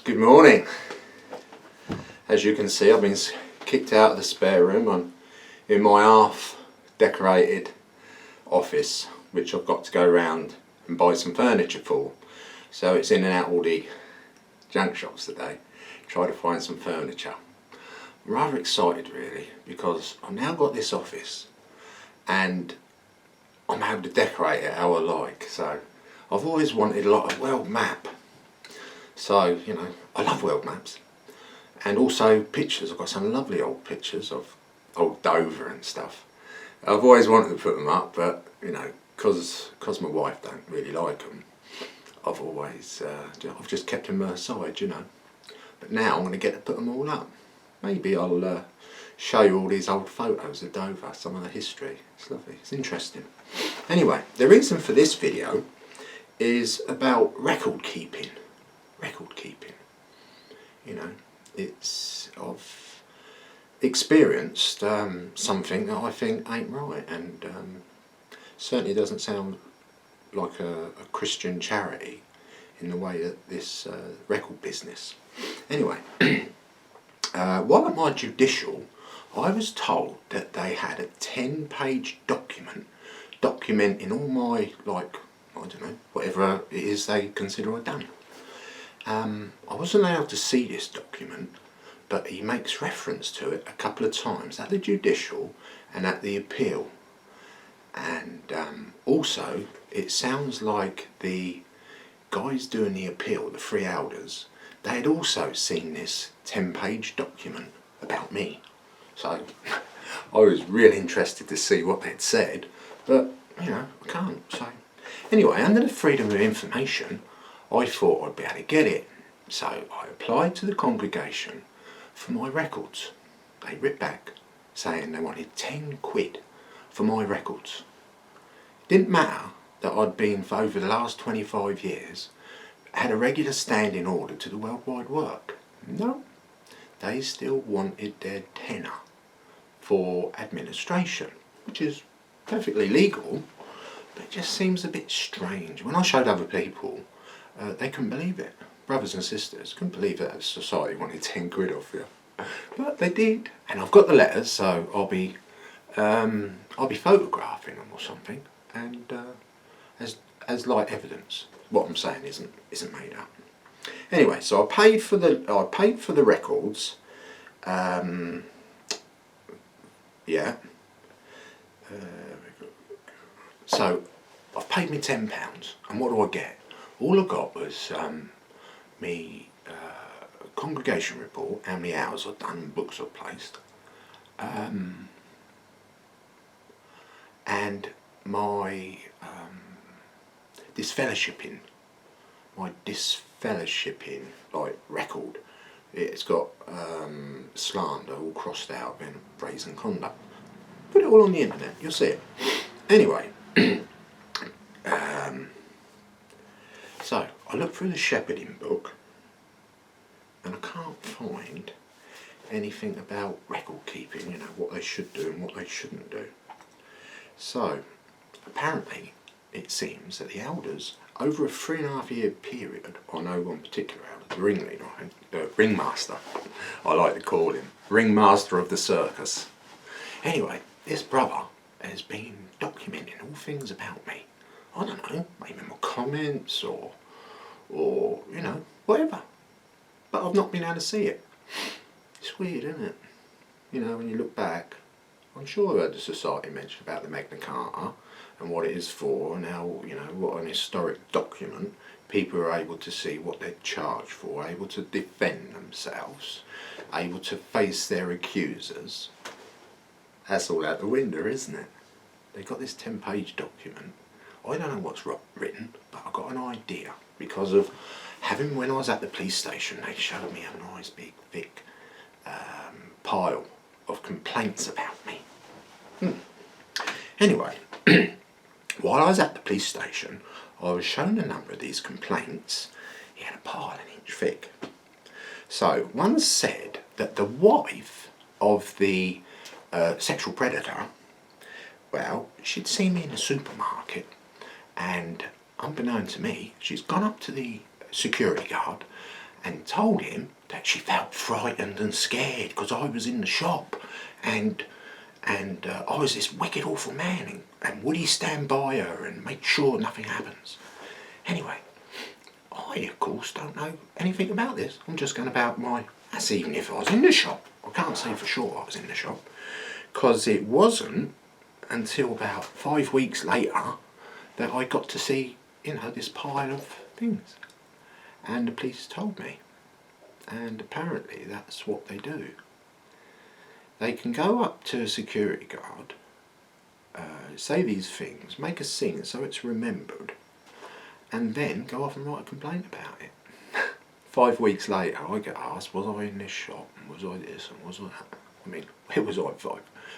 Good morning. As you can see, I've been kicked out of the spare room. I'm in my half decorated office, which I've got to go round and buy some furniture for. So it's in and out all the junk shops today, try to find some furniture. I'm rather excited really, because I've now got this office and I'm able to decorate it how I like. So I've always wanted a world map. So, you know, I love world maps. And also pictures. I've got some lovely old pictures of old Dover and stuff. I've always wanted to put them up, but, you know, because my wife don't really like them, I've always, I've just kept them aside, you know. But now I'm going to get to put them all up. Maybe I'll show you all these old photos of Dover, some of the history. It's lovely, it's interesting. Anyway, the reason for this video is about record keeping. Record keeping. You know, I've experienced something that I think ain't right, and certainly doesn't sound like a Christian charity in the way that this record business. Anyway, while at my judicial, I was told that they had a 10-page document documenting all my, like, I don't know, whatever it is they consider I've done. I wasn't allowed to see this document, but he makes reference to it a couple of times at the judicial and at the appeal. And also, it sounds like the guys doing the appeal, the three elders, they had also seen this 10-page document about me. So I was really interested to see what they'd said, but you know, I can't. So anyway, under the freedom of information, I thought I'd be able to get it. So I applied to the congregation for my records. They writ back saying they wanted 10 quid for my records. It didn't matter that I'd been for over the last 25 years, had a regular standing order to the worldwide work. No, they still wanted their tenner for administration, which is perfectly legal, but it just seems a bit strange. When I showed other people, they couldn't believe it. Brothers and sisters couldn't believe that society wanted 10 quid off you, but they did. And I've got the letters, so I'll be photographing them or something, and as like evidence. What I'm saying isn't made up. Anyway, so I paid for the records. Yeah. So I've paid me £10, and what do I get? All I got was me congregation report, how many hours I've done, books I've placed, and my disfellowshipping, like record. It's got slander all crossed out and brazen conduct. Put it all on the internet, you'll see it. Anyway, so I looked through the shepherding book and I can't find anything about record keeping, you know, what they should do and what they shouldn't do. So apparently it seems that the elders, over a 3.5 year period, I know one particular elder, the ringleader, ringmaster, I like to call him, ringmaster of the circus. Anyway, this brother has been documenting all things about me. I don't know, maybe my comments or you know, whatever. But I've not been able to see it. It's weird, isn't it? You know, when you look back, I'm sure I heard the society mention about the Magna Carta and what it is for, and how, you know, what an historic document, people are able to see what they're charged for, able to defend themselves, able to face their accusers. That's all out the window, isn't it? They've got this 10-page document. I don't know what's written, but I got an idea because of having, when I was at the police station, they showed me a nice big thick pile of complaints about me. Anyway, while I was at the police station, I was shown a number of these complaints. He had a pile an inch thick. So one said that the wife of the sexual predator, well, she'd seen me in a supermarket, and unbeknown to me, she's gone up to the security guard and told him that she felt frightened and scared because I was in the shop, and I was this wicked awful man, and would he stand by her and make sure nothing happens. Anyway, I of course don't know anything about this. I'm just going about that's even if I was in the shop. I can't say for sure I was in the shop, because it wasn't until about 5 weeks later that I got to see, this pile of things. And the police told me. And apparently that's what they do. They can go up to a security guard, say these things, make a scene so it's remembered, and then go off and write a complaint about it. 5 weeks later I get asked, was I in this shop, and was I this, and was I that? I mean, it was like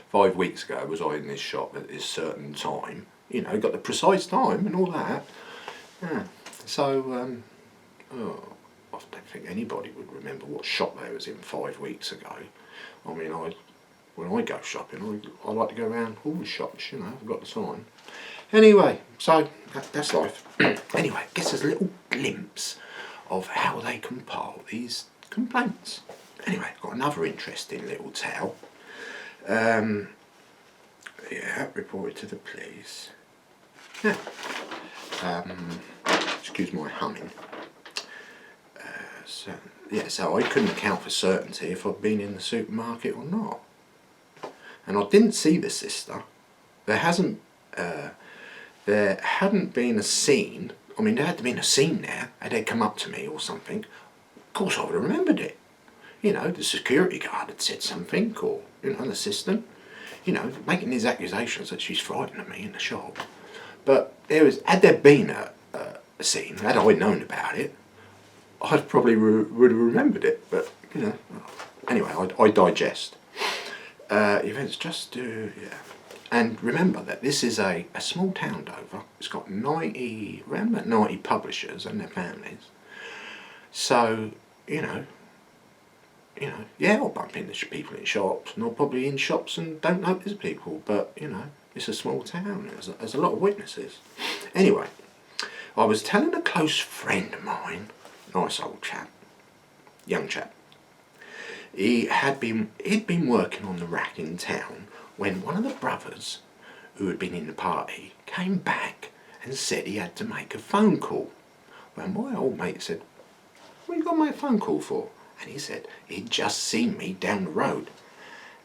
5 weeks ago, was I in this shop at this certain time? Got the precise time and all that. Yeah. So, I don't think anybody would remember what shop they was in 5 weeks ago. I mean, when I go shopping, I like to go around all the shops, I've got the time. Anyway, so that's life. Anyway, it gives us a little glimpse of how they compile these complaints. Anyway, I've got another interesting little tale. Reported to the police. Yeah. Excuse my humming. So I couldn't account for certainty if I'd been in the supermarket or not. And I didn't see the sister. There hadn't been a scene. I mean, there had to been a scene there. Had they come up to me or something, of course I would have remembered it. The security guard had said something, or, an assistant, making these accusations that she's frightened of me in the shop. But had there been a scene, had I known about it, I probably would have remembered it. But, anyway, I digest. Events just do, yeah. And remember that this is a small town, Dover. It's got around about 90 publishers and their families. So, I'll bump into people in shops, and I'll probably in shops and don't notice people, but, it's a small town, there's a lot of witnesses. Anyway, I was telling a close friend of mine, nice old chap, young chap, he'd been working on the rack in town when one of the brothers who had been in the party came back and said he had to make a phone call. Well, my old mate said, what you got to make a phone call for? And he said he'd just seen me down the road,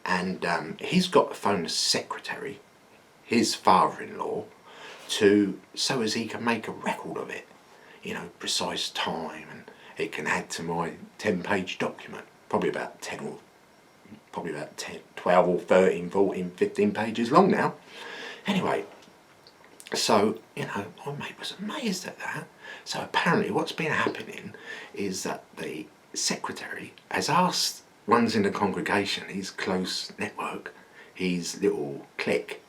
and he's got to phone the secretary, his father-in-law, so as he can make a record of it, precise time, and it can add to my 10-page document, probably about 12 or 13, 14, 15 pages long now. Anyway, so, my mate was amazed at that. So apparently what's been happening is that the secretary has asked ones in the congregation, his close network, his little clique,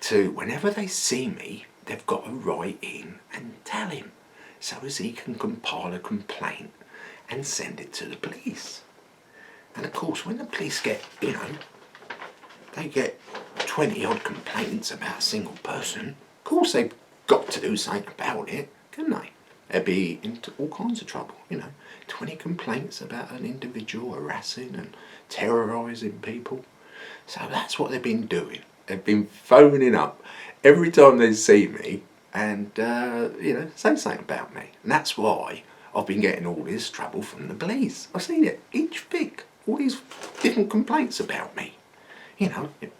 to, whenever they see me, they've got to write in and tell him, so as he can compile a complaint and send it to the police. And of course, when the police get, they get 20 odd complaints about a single person, of course they've got to do something about it, couldn't they? They'd be into all kinds of trouble, 20 complaints about an individual harassing and terrorising people. So that's what they've been doing. They've been phoning up every time they see me and, say something about me. And that's why I've been getting all this trouble from the police. I've seen it, each thing, all these different complaints about me.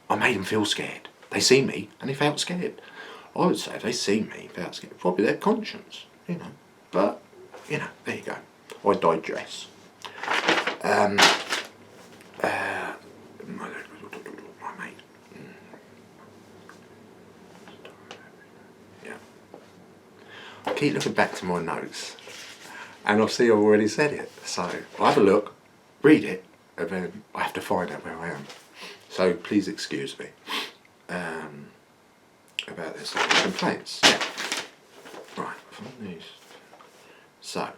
I made them feel scared. They see me and they felt scared. I would say if they see me, felt scared, probably their conscience, But, there you go. I digress. My mate. Yeah. I keep looking back to my notes, and I see I've already said it. So I'll have a look, read it, and then I have to find out where I am. So please excuse me about this complaints. Yeah. Right. From these. So.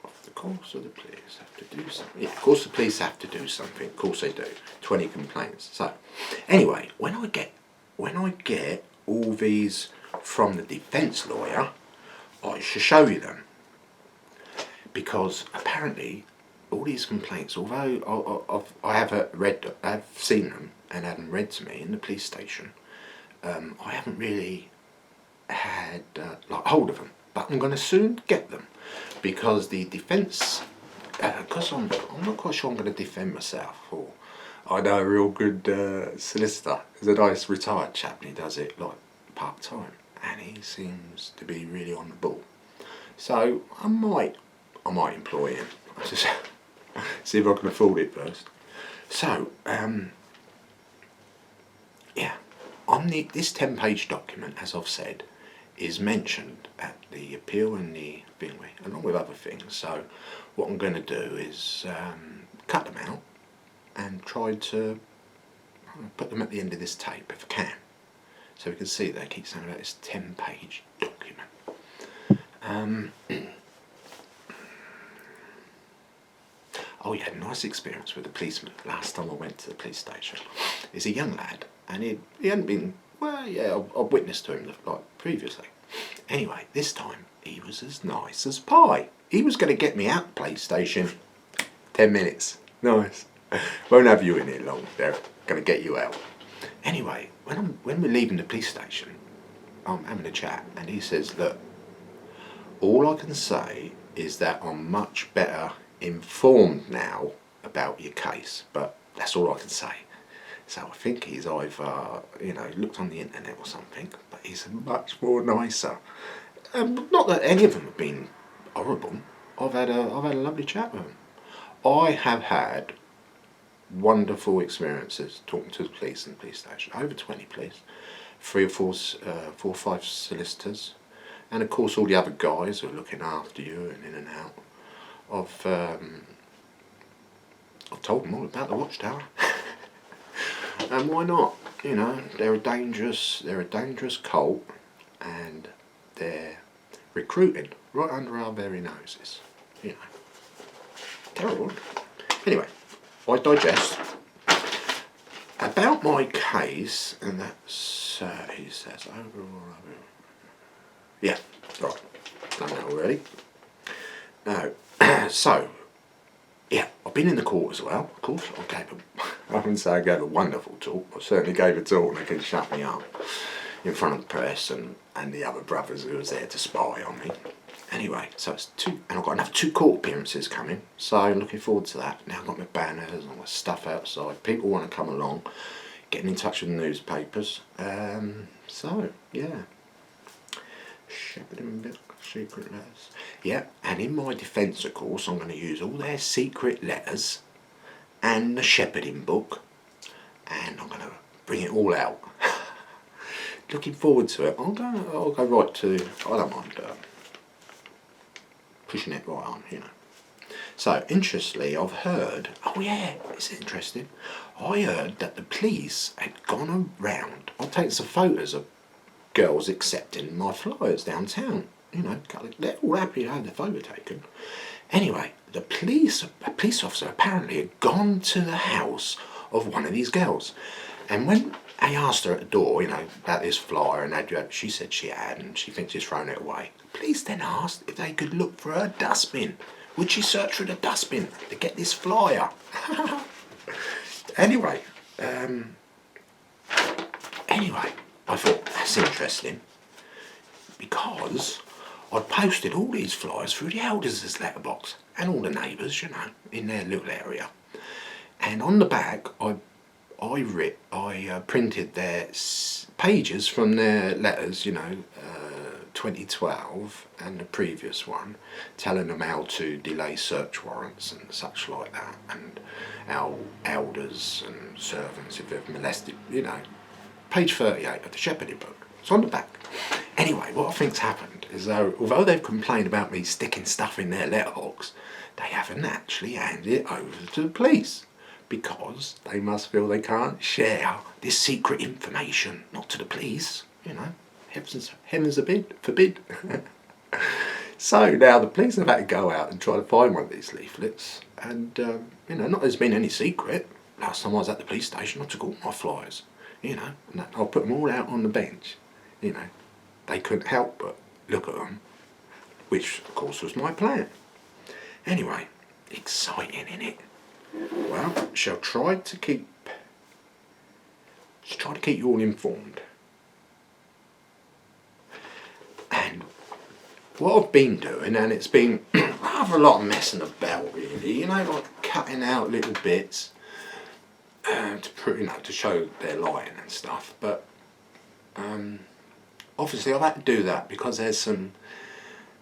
Of course, the police have to do something. Yeah, of course the police have to do something. Of course they do. 20 complaints. So, anyway, when I get all these from the defence lawyer, I shall show you them. because apparently all these complaints, although I have seen them and had them read to me in the police station, I haven't really had like hold of them. But I'm going to soon get them, because the defence, because I'm not quite sure I'm going to defend myself. Or I know a real good solicitor. There's a nice retired chap, and he does it like part time, and he seems to be really on the ball. So I might employ him. I'll just see if I can afford it first. So yeah, on this 10-page document, as I've said, is mentioned at the appeal and the thingy, along with other things. So what I'm going to do is cut them out and try to put them at the end of this tape if I can, so we can see they keep saying about this 10-page document. Oh, you had a nice experience with the policeman last time I went to the police station. He's a young lad, and he hadn't been, well, yeah, I've witnessed to him like previously. Anyway, this time he was as nice as pie. He was going to get me out the police station. 10 minutes. Nice. Won't have you in here long. They're going to get you out. Anyway, when we're leaving the police station, I'm having a chat, and he says, look, all I can say is that I'm much better informed now about your case, but that's all I can say. So I think he's either, looked on the internet or something, but he's much more nicer. Not that any of them have been horrible. I've had a lovely chat with them. I have had wonderful experiences talking to the police in the police station. Over 20 police, 4 or 5 solicitors, and of course all the other guys who are looking after you and in and out. I've told them all about the Watchtower. And why not? They're a dangerous cult, and they're recruiting right under our very noses. Terrible. Anyway, I digest about my case, and that's he says overall. Yeah, right. Done that already. Now, so. Yeah, I've been in the court as well, of course. I wouldn't say I gave a wonderful talk. I certainly gave a talk, and they could shut me up in front of the press and the other brothers who was there to spy on me. Anyway, so it's 2, and I've got another 2 court appearances coming, so I'm looking forward to that. Now I've got my banners, all my stuff outside. People want to come along, getting in touch with the newspapers. So, yeah. Shepherding book, secret letters. Yeah, and in my defence, of course, I'm going to use all their secret letters and the shepherding book, and I'm going to bring it all out. Looking forward to it. I'll go right to, I don't mind pushing it right on, So, interestingly, I've heard, oh yeah, it's interesting, I heard that the police had gone around, I'll take some photos of girls accepting my flyers downtown. They're all happy to have their photo taken. Anyway, a police officer apparently had gone to the house of one of these girls, and when I asked her at the door, about this flyer, and she said she had, and she thinks she's thrown it away. The police then asked if they could look for her dustbin. Would she search through the dustbin to get this flyer? Anyway, I thought that's interesting, because I'd posted all these flyers through the elders' letterbox and all the neighbours, in their little area. And on the back, I printed their pages from their letters, 2012 and the previous one, telling them how to delay search warrants and such like that, and our elders and servants if they've molested, page 38 of the shepherding book. It's on the back. Anyway, what I think's happened is, although they've complained about me sticking stuff in their letterbox, they haven't actually handed it over to the police, because they must feel they can't share this secret information, not to the police, heavens forbid. So now the police have had to go out and try to find one of these leaflets, and not there's been any secret. Last time I was at the police station, I took all my flyers, and I'll put them all out on the bench. They couldn't help but look at them, which of course was my plan. Anyway, exciting, innit? Well, shall try to keep you all informed. And what I've been doing, and it's been rather a lot of messing about really, you know, like cutting out little bits to show their lying and stuff. But obviously I've had to do that because there's some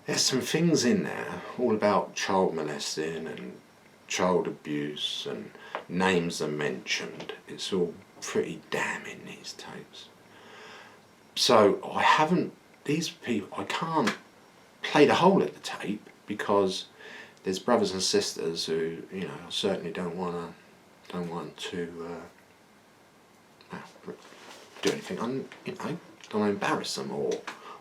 things in there all about child molesting and child abuse, and names are mentioned. It's all pretty damning, these tapes. So I can't play the whole of the tape because there's brothers and sisters who, you know, certainly don't want to do anything, you know, don't want to embarrass them or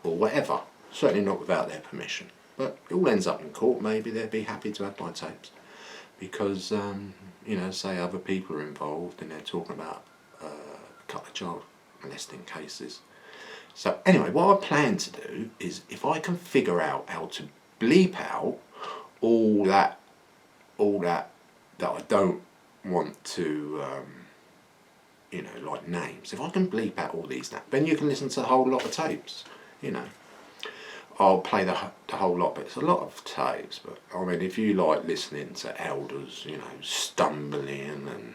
whatever. Certainly not without their permission. But it all ends up in court. Maybe they'd be happy to have my tapes because, you know, say other people are involved and they're talking about a couple of child molesting cases. So anyway, what I plan to do is, if I can figure out how to bleep out all that I don't want to, you know, like names. If I can bleep out all these now, then you can listen to a whole lot of tapes, you know. I'll play the whole lot, but it's a lot of tapes. But I mean, if you like listening to elders, you know, stumbling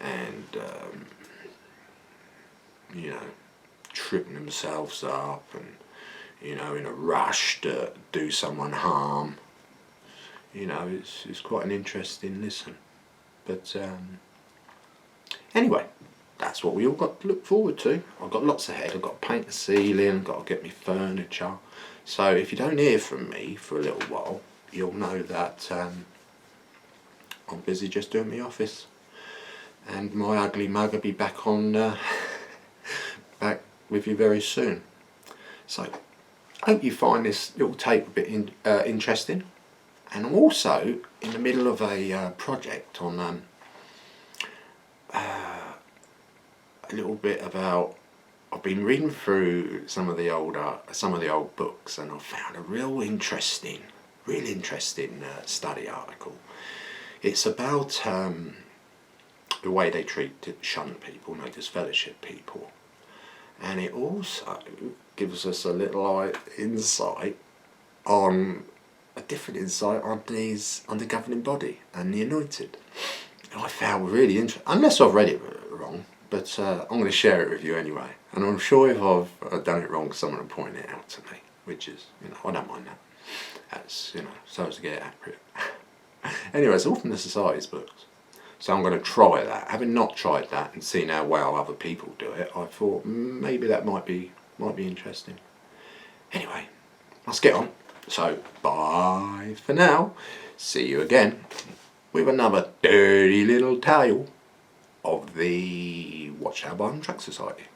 and you know, tripping themselves up and, you know, in a rush to do someone harm, you know, it's quite an interesting listen. But anyway, that's what we all got to look forward to. I've got lots ahead. I've got to paint the ceiling, I've got to get me furniture. So if you don't hear from me for a little while, you'll know that I'm busy just doing my office. And my ugly mug will be back on back with you very soon. So I hope you find this little tape a bit interesting. And I'm also in the middle of a project on a little bit about. I've been reading through some of the old books, and I've found a real interesting study article. It's about the way they treat shunned people, disfellowship people, and it also gives us a little insight on a different insight on the governing body and the anointed. I found really interesting, unless I've read it wrong, but I'm going to share it with you anyway. And I'm sure if I've done it wrong, someone will point it out to me, which is, you know, I don't mind that. That's, you know, so as to get it accurate. Anyway, it's all from the Society's books. So I'm going to try that. Having not tried that and seen how well other people do it, I thought maybe that might be interesting. Anyway, let's get on. So, bye for now. See you again with another dirty little tale of the Watch Our Barn Track Society.